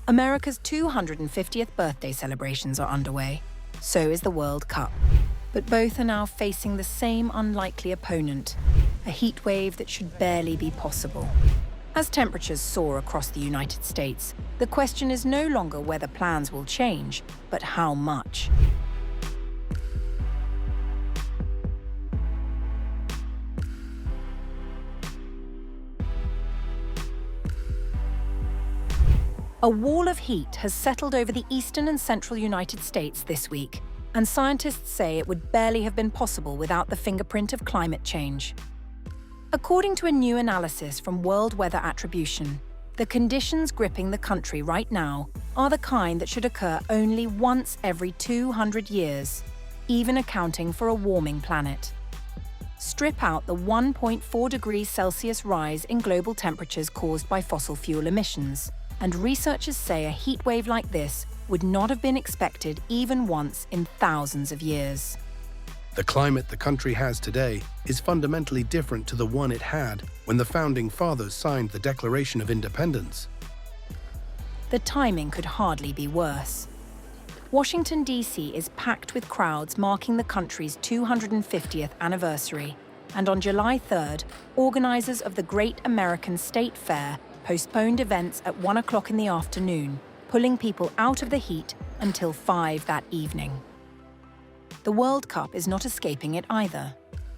America's 250th birthday celebrations are underway. So is the World Cup. But both are now facing the same unlikely opponent, a heat wave that should barely be possible. As temperatures soar across the United States, the question is no longer whether plans will change, but how much. A wall of heat has settled over the eastern and central United States this week, and scientists say it would barely have been possible without the fingerprint of climate change. According to a new analysis from World Weather Attribution, the conditions gripping the country right now are the kind that should occur only once every 200 years, even accounting for a warming planet. Strip out the 1.4 degrees Celsius rise in global temperatures caused by fossil fuel emissions, and researchers say a heat wave like this would not have been expected even once in thousands of years. The climate the country has today is fundamentally different to the one it had when the Founding Fathers signed the Declaration of Independence. The timing could hardly be worse. Washington, D.C. is packed with crowds marking the country's 250th anniversary, and on July 3rd, organizers of the Great American State Fair postponed events at 1 o'clock in the afternoon, pulling people out of the heat until 5 that evening. The World Cup is not escaping it either.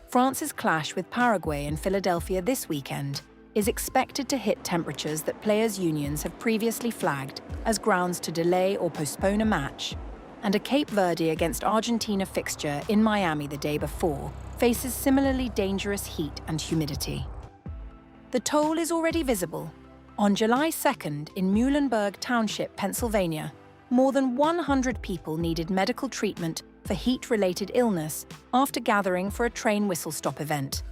France's clash with Paraguay in Philadelphia this weekend is expected to hit temperatures that players' unions have previously flagged as grounds to delay or postpone a match, and a Cape Verde against Argentina fixture in Miami the day before faces similarly dangerous heat and humidity. The toll is already visible. On July 2nd, in Muhlenberg Township, Pennsylvania, more than 100 people needed medical treatment for heat-related illness after gathering for a train whistle-stop event,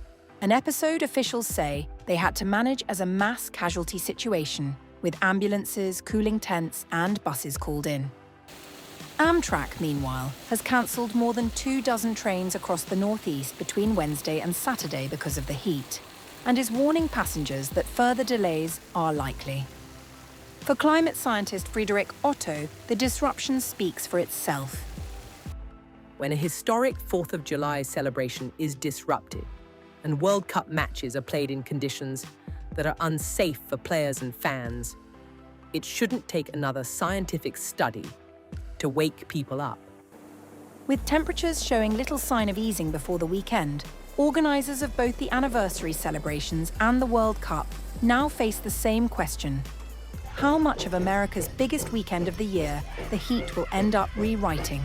an episode officials say they had to manage as a mass casualty situation, with ambulances, cooling tents, and buses called in. Amtrak, meanwhile, has cancelled more than 24 trains across the Northeast between Wednesday and Saturday because of the heat, and is warning passengers that further delays are likely. For climate scientist Friederike Otto, the disruption speaks for itself. When a historic 4th of July celebration is disrupted, and World Cup matches are played in conditions that are unsafe for players and fans, it shouldn't take another scientific study to wake people up. With temperatures showing little sign of easing before the weekend, organisers of both the anniversary celebrations and the World Cup now face the same question: how much of America's biggest weekend of the year the heat will end up rewriting?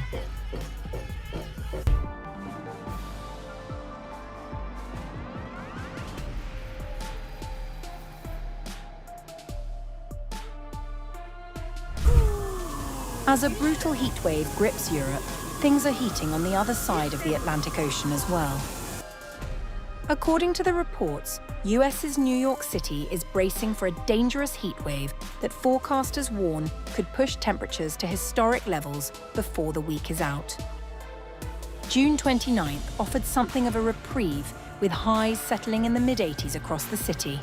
As a brutal heatwave grips Europe, things are heating on the other side of the Atlantic Ocean as well. According to the reports, US's New York City is bracing for a dangerous heatwave that forecasters warn could push temperatures to historic levels before the week is out. June 29th offered something of a reprieve, with highs settling in the mid-80s across the city.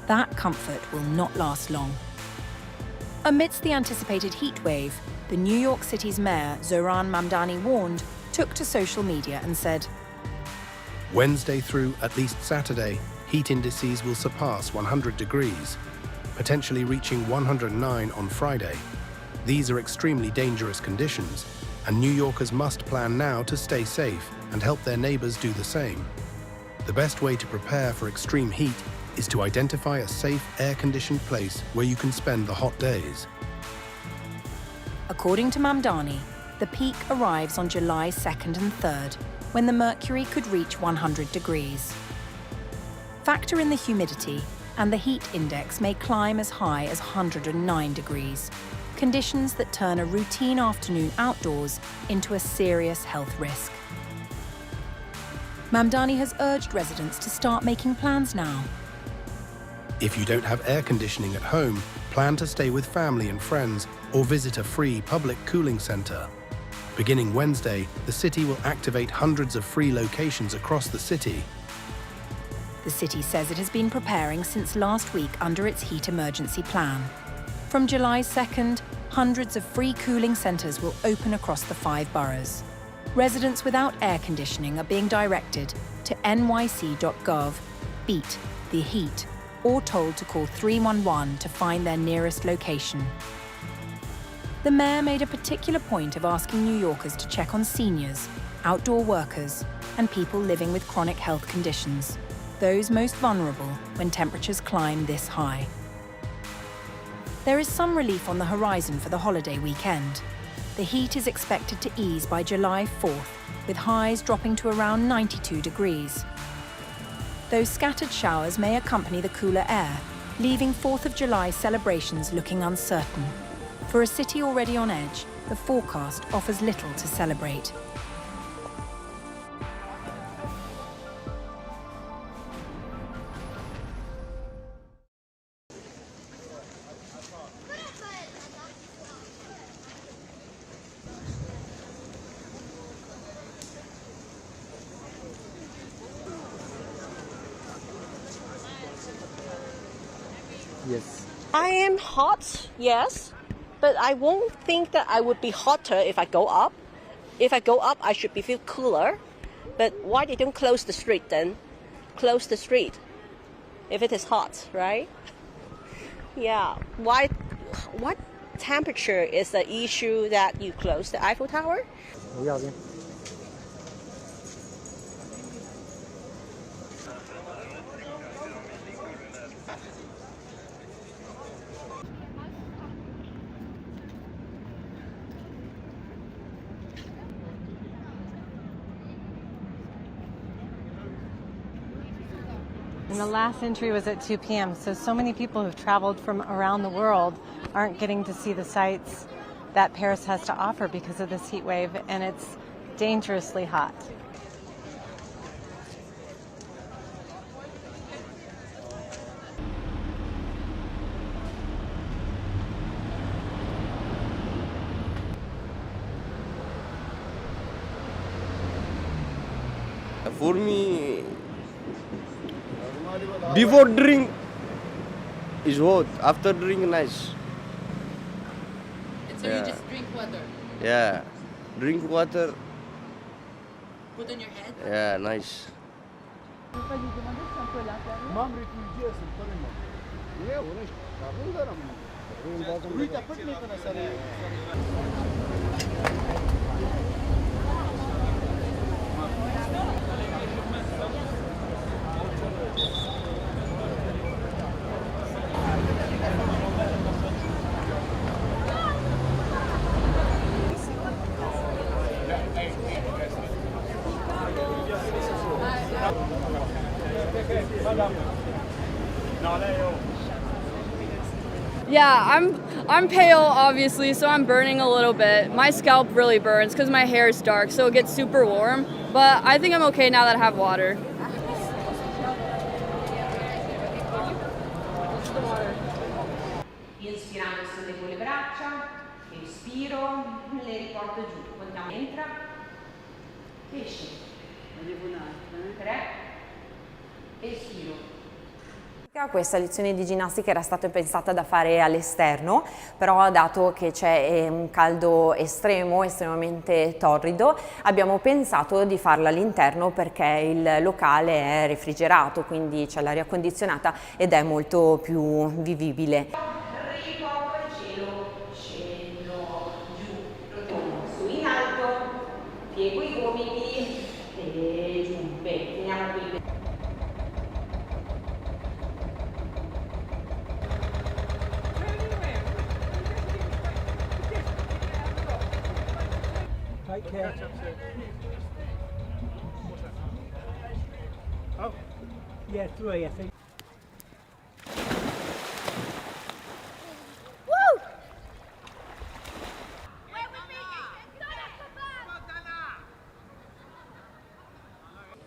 That comfort will not last long. Amidst the anticipated heatwave, the New York City's mayor, Zohran Mamdani, took to social media and said, Wednesday through at least Saturday, heat indices will surpass 100 degrees, potentially reaching 109 on Friday. These are extremely dangerous conditions, and New Yorkers must plan now to stay safe and help their neighbors do the same. The best way to prepare for extreme heat is to identify a safe, air-conditioned place where you can spend the hot days. According to Mamdani, the peak arrives on July 2nd and 3rd, when the mercury could reach 100 degrees. Factor in the humidity, and the heat index may climb as high as 109 degrees, conditions that turn a routine afternoon outdoors into a serious health risk. Mamdani has urged residents to start making plans now. If you don't have air conditioning at home, plan to stay with family and friends or visit a free public cooling center. Beginning Wednesday, the city will activate hundreds of free locations across the city. The city says it has been preparing since last week under its heat emergency plan. From July 2nd, hundreds of free cooling centres will open across the 5 boroughs. Residents without air conditioning are being directed to nyc.gov, beat the heat, or told to call 311 to find their nearest location. The mayor made a particular point of asking New Yorkers to check on seniors, outdoor workers, and people living with chronic health conditions, those most vulnerable when temperatures climb this high. There is some relief on the horizon for the holiday weekend. The heat is expected to ease by July 4th, with highs dropping to around 92 degrees. Those scattered showers may accompany the cooler air, leaving 4th of July celebrations looking uncertain. For a city already on edge, the forecast offers little to celebrate. Yes. I am hot, yes, but I won't think that I would be hotter if I go up. If I go up, I should be feel cooler. But why they don't close the street then? Close the street if it is hot, right? Yeah. Why? What temperature is the issue that you close the Eiffel Tower? 不要紧。And the last entry was at 2 p.m., so many people who've traveled from around the world aren't getting to see the sights that Paris has to offer because of this heat wave, and it's dangerously hot. For me, before drink is hot, after drink nice. And so you just drink water, Yeah, drink water. put on your head. Yeah, nice. Yeah, I'm pale obviously, so I'm burning a little bit. My scalp really burns because my hair is dark, so it gets super warm. But I think I'm okay now that I have water. Inspirando sulle con le braccia, respiro, le riporto giù, contiamo, entra, esce, 3, espiro. Questa lezione di ginnastica era stata pensata da fare all'esterno, però dato che c'è un caldo estremo, estremamente torrido, abbiamo pensato di farla all'interno perché il locale è refrigerato, quindi c'è l'aria condizionata ed è molto più vivibile. Riporto il cielo, scendo giù, torno su in alto, piego i gomiti e giù. Bene, finiamo qui. Take care. Oh, yeah, 3, I think.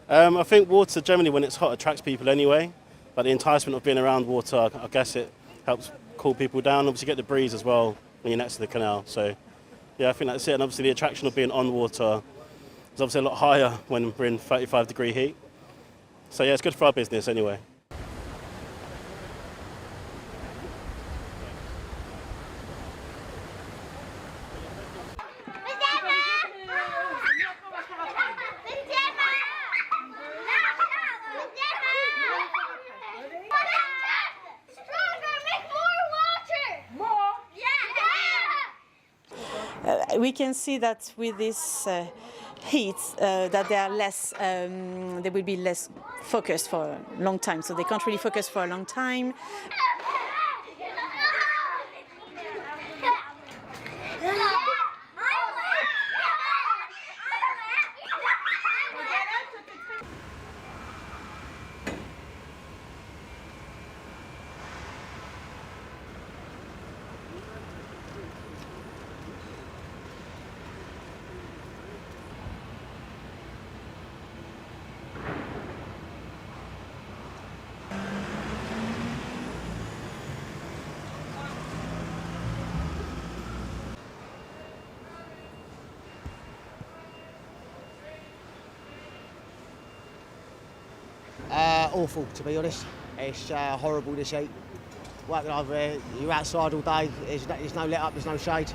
I think water generally when it's hot attracts people anyway, but the enticement of being around water, I guess it helps cool people down. Obviously you get the breeze as well when you're next to the canal, so yeah, I think that's it. And obviously the attraction of being on water is obviously a lot higher when we're in 35-degree heat. So yeah, it's good for our business anyway. We can see that with this heat, that they are less, they will be less focused for a long time. So they can't really focus for a long time. Awful, to be honest. It's horrible this heat. Working over here, you're outside all day, there's no let up, there's no shade.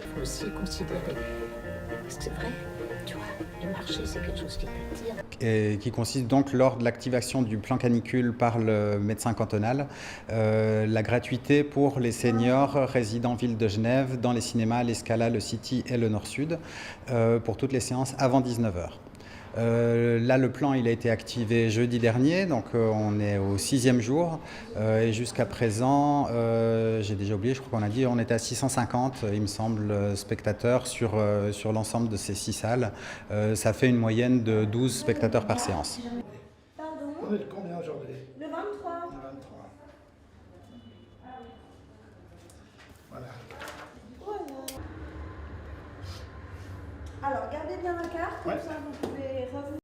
Il faut aussi considérer que c'est vrai, tu vois, le marché c'est quelque chose qui peut dire. Et qui consiste donc, lors de l'activation du plan canicule par le médecin cantonal, la gratuité pour les seniors résidant ville de Genève dans les cinémas, l'Escala, le City et le Nord-Sud pour toutes les séances avant 19h. Là, le plan il a été activé jeudi dernier, donc on est au 6e jour et jusqu'à présent, j'ai déjà oublié, je crois qu'on a dit, on était à 650, il me semble, spectateurs sur l'ensemble de ces 6 salles. Ça fait une moyenne de 12 spectateurs par séance. Pardon. On est de combien aujourd'hui? Le 23. Le 23. Voilà. Alors, gardez bien la carte, comme ça vous pouvez revenir.